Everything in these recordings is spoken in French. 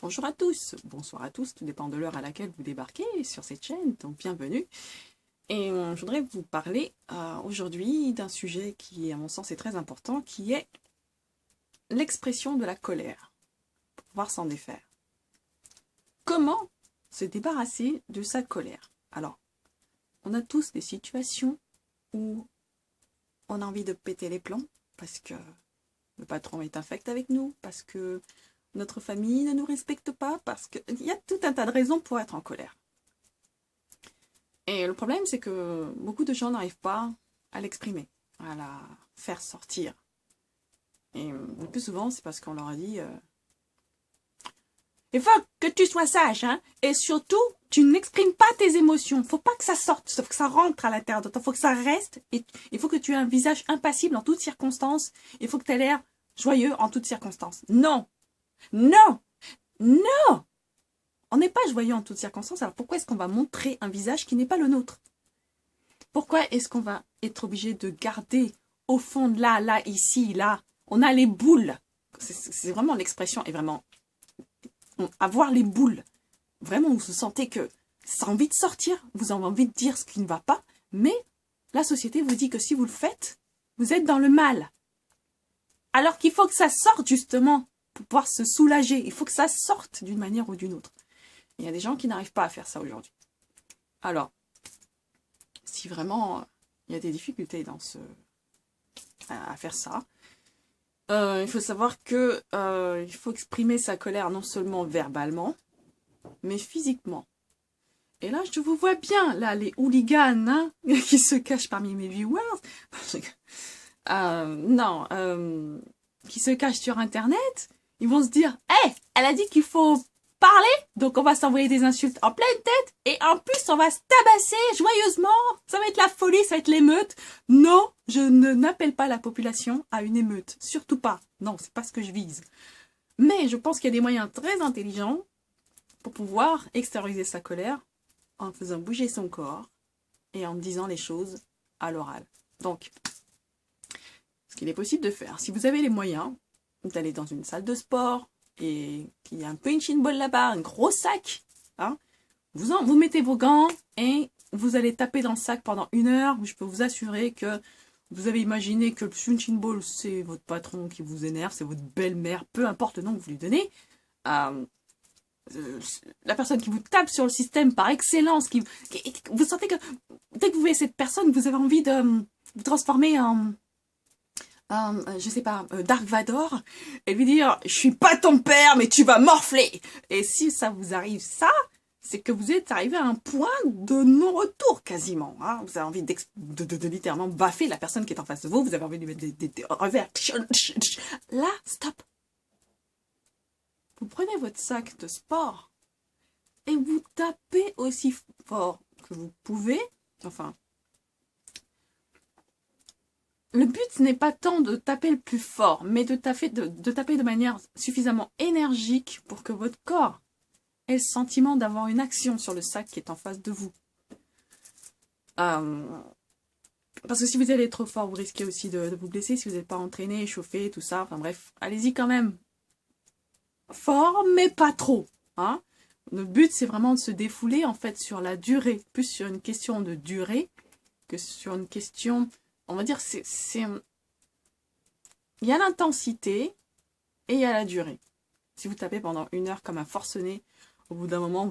Bonjour à tous, bonsoir à tous, tout dépend de l'heure à laquelle vous débarquez sur cette chaîne, donc bienvenue. Et je voudrais vous parler aujourd'hui d'un sujet qui, à mon sens, est très important, qui est l'expression de la colère, pour pouvoir s'en défaire. Comment se débarrasser de sa colère? Alors, on a tous des situations où on a envie de péter les plombs, parce que le patron est infect avec nous, parce que notre famille ne nous respecte pas, parce qu'il y a tout un tas de raisons pour être en colère. Et le problème, c'est que beaucoup de gens n'arrivent pas à l'exprimer, à la faire sortir. Et le plus souvent, c'est parce qu'on leur a dit il faut que tu sois sage, hein, et surtout, tu n'exprimes pas tes émotions. Faut pas que ça sorte, faut que ça rentre à l'intérieur de toi, faut que ça reste, et il faut que tu aies un visage impassible en toutes circonstances, il faut que tu aies l'air joyeux en toutes circonstances. Non! Non! Non! On n'est pas joyeux en toutes circonstances, alors pourquoi est-ce qu'on va montrer un visage qui n'est pas le nôtre? Pourquoi est-ce qu'on va être obligé de garder au fond de là, ici, là? On a les boules. C'est vraiment l'expression, est vraiment avoir les boules. Vraiment, vous sentez que ça a envie de sortir, vous avez envie de dire ce qui ne va pas, mais la société vous dit que si vous le faites, vous êtes dans le mal. Alors qu'il faut que ça sorte justement pour pouvoir se soulager. Il faut que ça sorte d'une manière ou d'une autre. Il y a des gens qui n'arrivent pas à faire ça aujourd'hui. Alors, si vraiment il y a des difficultés à faire ça, il faut savoir que il faut exprimer sa colère non seulement verbalement, mais physiquement. Et là, je vous vois bien, là, les hooligans hein, qui se cachent parmi mes viewers. Qui se cachent sur Internet, ils vont se dire « Hey, elle a dit qu'il faut parler, donc on va s'envoyer des insultes en pleine tête, et en plus, on va se tabasser joyeusement, ça va être la folie, ça va être l'émeute. » Non, je n'appelle pas la population à une émeute, surtout pas. Non, c'est pas ce que je vise. Mais je pense qu'il y a des moyens très intelligents pour pouvoir extérioriser sa colère en faisant bouger son corps et en disant les choses à l'oral. Donc, ce qu'il est possible de faire, si vous avez les moyens d'aller dans une salle de sport et qu'il y a un punching ball là-bas, un gros sac, hein, vous mettez vos gants et vous allez taper dans le sac pendant 1 heure. Je peux vous assurer que vous avez imaginé que le punching ball, c'est votre patron qui vous énerve, c'est votre belle-mère, peu importe le nom que vous lui donnez. La personne qui vous tape sur le système par excellence, vous sentez que dès que vous voyez cette personne, vous avez envie de vous transformer en je sais pas, Dark Vador, et lui dire « Je suis pas ton père, mais tu vas morfler !» Et si ça vous arrive ça, c'est que vous êtes arrivé à un point de non-retour quasiment. Hein. Vous avez envie de littéralement baffer la personne qui est en face de vous, vous avez envie de lui mettre des revers. Là, stop. Vous prenez votre sac de sport et vous tapez aussi fort que vous pouvez, enfin... Le but n'est pas tant de taper le plus fort, mais de taper de manière suffisamment énergique pour que votre corps ait le sentiment d'avoir une action sur le sac qui est en face de vous. Parce que si vous allez trop fort, vous risquez aussi de vous blesser si vous n'êtes pas entraîné, échauffé, tout ça. Enfin bref, allez-y quand même. Fort, mais pas trop. Hein. Le but, c'est vraiment de se défouler en fait sur la durée, plus sur une question de durée que sur une question... On va dire, il y a l'intensité et il y a la durée. Si vous tapez pendant 1 heure comme un forcené, au bout d'un moment,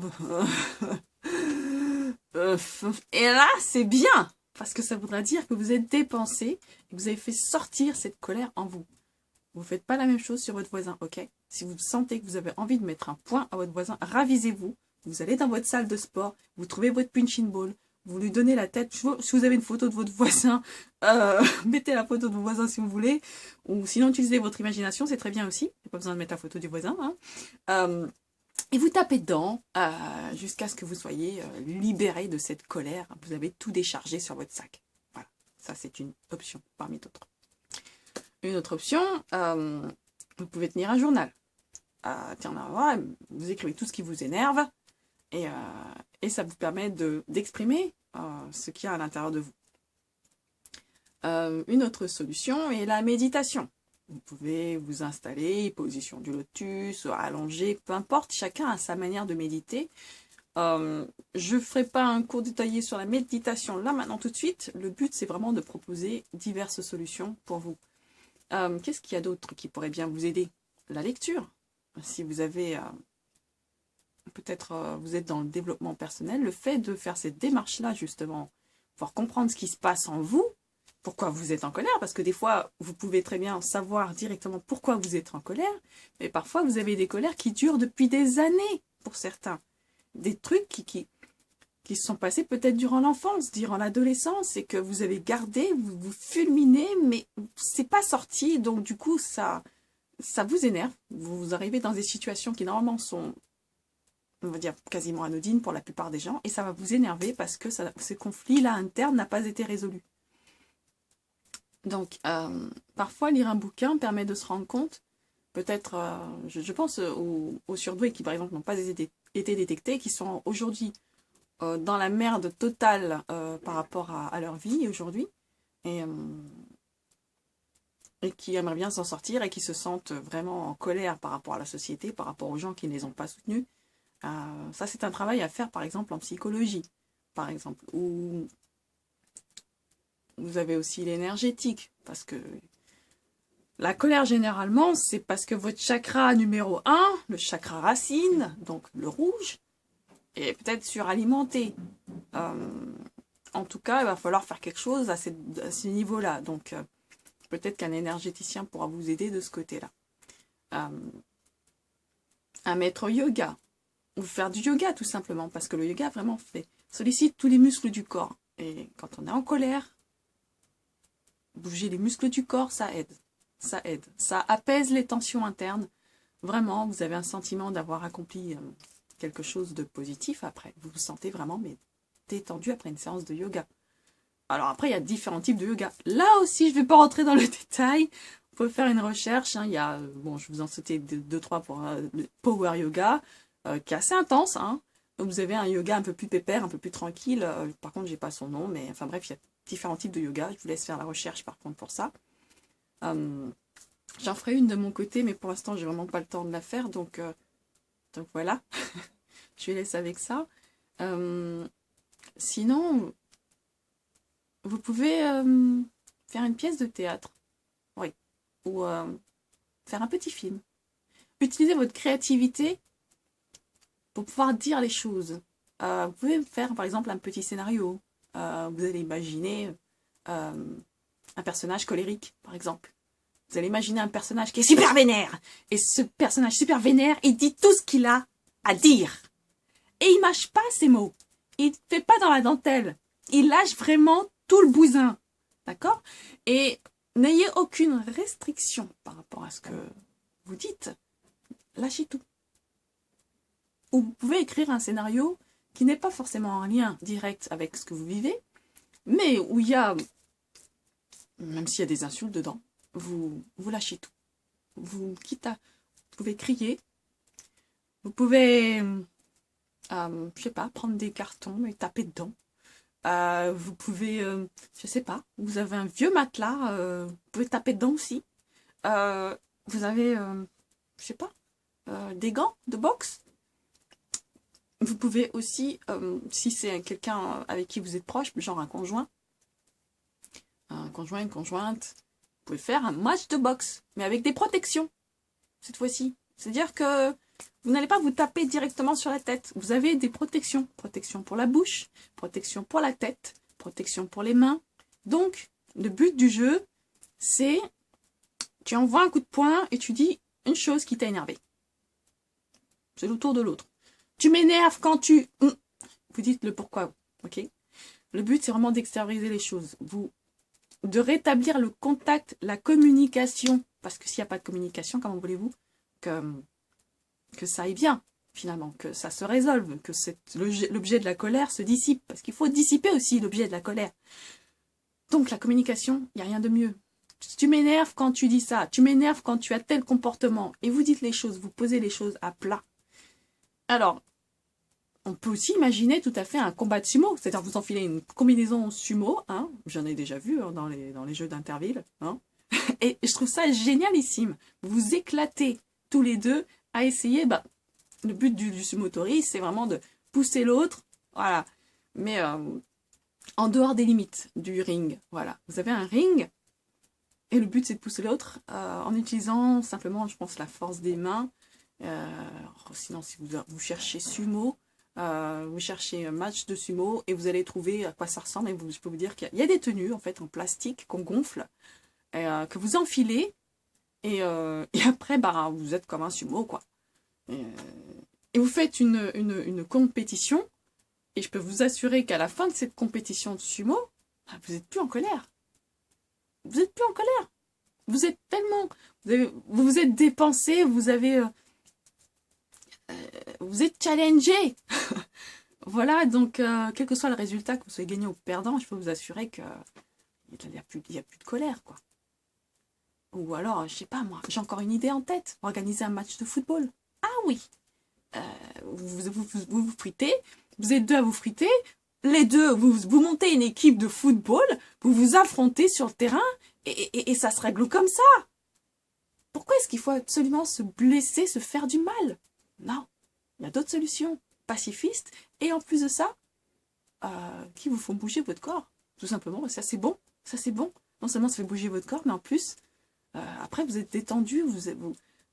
et là, c'est bien, parce que ça voudra dire que vous êtes dépensé et que vous avez fait sortir cette colère en vous. Vous ne faites pas la même chose sur votre voisin, ok? Si vous sentez que vous avez envie de mettre un point à votre voisin, ravisez-vous. Vous allez dans votre salle de sport, vous trouvez votre punching ball, vous lui donnez la tête. Si vous avez une photo de votre voisin, mettez la photo de votre voisin si vous voulez. Ou sinon, utilisez votre imagination, c'est très bien aussi. Il n'y a pas besoin de mettre la photo du voisin. Hein. Et vous tapez dedans jusqu'à ce que vous soyez libéré de cette colère. Vous avez tout déchargé sur votre sac. Voilà, ça c'est une option parmi d'autres. Une autre option, vous pouvez tenir un journal. Vous écrivez tout ce qui vous énerve. Et ça vous permet d'exprimer ce qu'il y a à l'intérieur de vous. Une autre solution est la méditation. Vous pouvez vous installer, position du lotus, allonger, peu importe, chacun a sa manière de méditer. Je ne ferai pas un cours détaillé sur la méditation là maintenant tout de suite. Le but c'est vraiment de proposer diverses solutions pour vous. Qu'est-ce qu'il y a d'autre qui pourrait bien vous aider? La lecture. Si vous avez, peut-être vous êtes dans le développement personnel, le fait de faire cette démarche-là justement, pour comprendre ce qui se passe en vous, pourquoi vous êtes en colère, parce que des fois, vous pouvez très bien savoir directement pourquoi vous êtes en colère, mais parfois vous avez des colères qui durent depuis des années pour certains. Des trucs qui se sont passés peut-être durant l'enfance, durant l'adolescence, et que vous avez gardé, vous fulminez, mais c'est pas sorti, donc du coup, ça vous énerve. Vous arrivez dans des situations qui normalement sont, on va dire, quasiment anodines pour la plupart des gens, et ça va vous énerver parce que ce conflit-là interne n'a pas été résolu. Donc, parfois, lire un bouquin permet de se rendre compte, peut-être, je pense aux surdoués qui, par exemple, n'ont pas été détectés, qui sont aujourd'hui dans la merde totale par rapport à leur vie aujourd'hui, et qui aimeraient bien s'en sortir et qui se sentent vraiment en colère par rapport à la société, par rapport aux gens qui ne les ont pas soutenus. Ça, c'est un travail à faire, par exemple, en psychologie, par exemple, où vous avez aussi l'énergétique, parce que la colère, généralement, c'est parce que votre chakra numéro 1, le chakra racine, donc le rouge, est peut-être suralimenté. En tout cas, il va falloir faire quelque chose à ce niveau-là. Donc, peut-être qu'un énergéticien pourra vous aider de ce côté-là. Un maître yoga, ou faire du yoga tout simplement, parce que le yoga vraiment sollicite tous les muscles du corps. Et quand on est en colère, bouger les muscles du corps, ça aide. Ça aide. Ça apaise les tensions internes. Vraiment, vous avez un sentiment d'avoir accompli quelque chose de positif après. Vous vous sentez vraiment détendu après une séance de yoga. Alors après, il y a différents types de yoga. Là aussi, je ne vais pas rentrer dans le détail. Vous pouvez faire une recherche. Il y a, bon, je vous en sautais 2-3 pour le power yoga, qui est assez intense. Donc vous avez un yoga un peu plus pépère, un peu plus tranquille. Par contre, j'ai pas son nom, mais enfin bref, il y a différents types de yoga. Je vous laisse faire la recherche par contre pour ça. J'en ferai une de mon côté, mais pour l'instant, j'ai vraiment pas le temps de la faire. Donc voilà, je vais laisser avec ça. Sinon, vous pouvez faire une pièce de théâtre. Oui. Ou faire un petit film. Utilisez votre créativité pour pouvoir dire les choses. Vous pouvez faire par exemple un petit scénario. Vous allez imaginer un personnage colérique, par exemple. Vous allez imaginer un personnage qui est super vénère. Et ce personnage super vénère, il dit tout ce qu'il a à dire. Et il mâche pas ses mots. Il ne fait pas dans la dentelle. Il lâche vraiment tout le bousin. D'accord? Et n'ayez aucune restriction par rapport à ce que vous dites. Lâchez tout. Ou vous pouvez écrire un scénario qui n'est pas forcément en lien direct avec ce que vous vivez, mais où il y a, même s'il y a des insultes dedans, vous lâchez tout. Vous pouvez crier, vous pouvez, je sais pas, prendre des cartons et taper dedans. Vous pouvez, je sais pas, vous avez un vieux matelas, vous pouvez taper dedans aussi. Vous avez, je sais pas, des gants de boxe. Vous pouvez aussi, si c'est quelqu'un avec qui vous êtes proche, genre un conjoint, une conjointe, vous pouvez faire un match de boxe, mais avec des protections, cette fois-ci. C'est-à-dire que vous n'allez pas vous taper directement sur la tête. Vous avez des protections. Protection pour la bouche, protection pour la tête, protection pour les mains. Donc, le but du jeu, c'est tu envoies un coup de poing et tu dis une chose qui t'a énervé. C'est le tour de l'autre. Tu m'énerves quand tu... Vous dites le pourquoi, ok? Le but, c'est vraiment d'extérioriser les choses. De rétablir le contact, la communication. Parce que s'il n'y a pas de communication, comment voulez-vous que ça aille bien, finalement, que ça se résolve, que l'objet de la colère se dissipe. Parce qu'il faut dissiper aussi l'objet de la colère. Donc, la communication, il n'y a rien de mieux. Tu m'énerves quand tu dis ça. Tu m'énerves quand tu as tel comportement. Et vous dites les choses, vous posez les choses à plat. Alors, on peut aussi imaginer tout à fait un combat de sumo, c'est-à-dire vous enfilez une combinaison sumo, j'en ai déjà vu dans les jeux d'Interville, Et je trouve ça génialissime. Vous vous éclatez tous les deux à essayer. Le but du sumotori, c'est vraiment de pousser l'autre. Voilà. Mais en dehors des limites du ring. Voilà. Vous avez un ring. Et le but, c'est de pousser l'autre en utilisant simplement, je pense, la force des mains. Sinon, si vous cherchez sumo, vous cherchez un match de sumo et vous allez trouver à quoi ça ressemble. Et je peux vous dire qu'il y a des tenues en fait en plastique qu'on gonfle, que vous enfilez et après vous êtes comme un sumo quoi. Et vous faites une compétition et je peux vous assurer qu'à la fin de cette compétition de sumo, vous n'êtes plus en colère. Vous n'êtes plus en colère. Vous êtes tellement, vous vous êtes dépensé, vous êtes challengé. Voilà, donc quel que soit le résultat, que vous soyez gagnant ou perdant, je peux vous assurer qu'il n'y a plus de colère, quoi. Ou alors, je sais pas moi, j'ai encore une idée en tête, organiser un match de football. Ah oui, vous fritez, vous êtes deux à vous friter, les deux, vous montez une équipe de football, vous vous affrontez sur le terrain et ça se règle comme ça. Pourquoi est-ce qu'il faut absolument se blesser, se faire du mal? Non, il y a d'autres solutions pacifistes et en plus de ça, qui vous font bouger votre corps. Tout simplement, ça c'est bon, ça c'est bon. Non seulement ça fait bouger votre corps, mais en plus, après vous êtes détendu,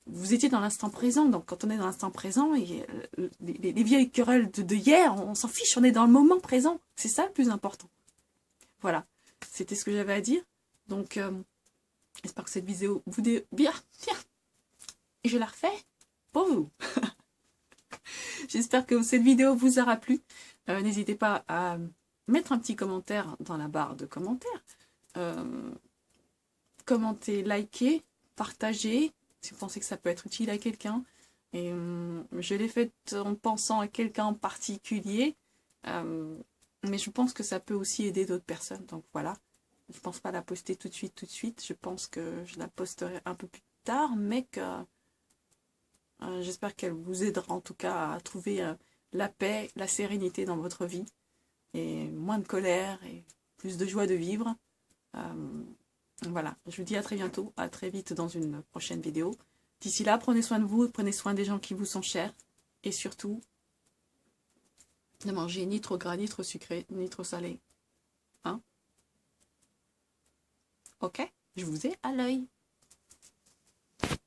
vous étiez dans l'instant présent. Donc quand on est dans l'instant présent, les vieilles querelles de hier, on s'en fiche, on est dans le moment présent. C'est ça le plus important. Voilà, c'était ce que j'avais à dire. Donc, j'espère que cette vidéo vous bien. Et je la refais pour vous. J'espère que cette vidéo vous aura plu. N'hésitez pas à mettre un petit commentaire dans la barre de commentaires. Commentez, likez, partagez. Si vous pensez que ça peut être utile à quelqu'un. Et je l'ai fait en pensant à quelqu'un en particulier. Mais je pense que ça peut aussi aider d'autres personnes. Donc voilà. Je ne pense pas la poster tout de suite. Je pense que je la posterai un peu plus tard. Mais que j'espère qu'elle vous aidera en tout cas à trouver la paix, la sérénité dans votre vie. Et moins de colère et plus de joie de vivre. Voilà, je vous dis à très bientôt, à très vite dans une prochaine vidéo. D'ici là, prenez soin de vous, prenez soin des gens qui vous sont chers. Et surtout, ne mangez ni trop gras, ni trop sucré, ni trop salé. Hein? Ok? Je vous ai à l'œil.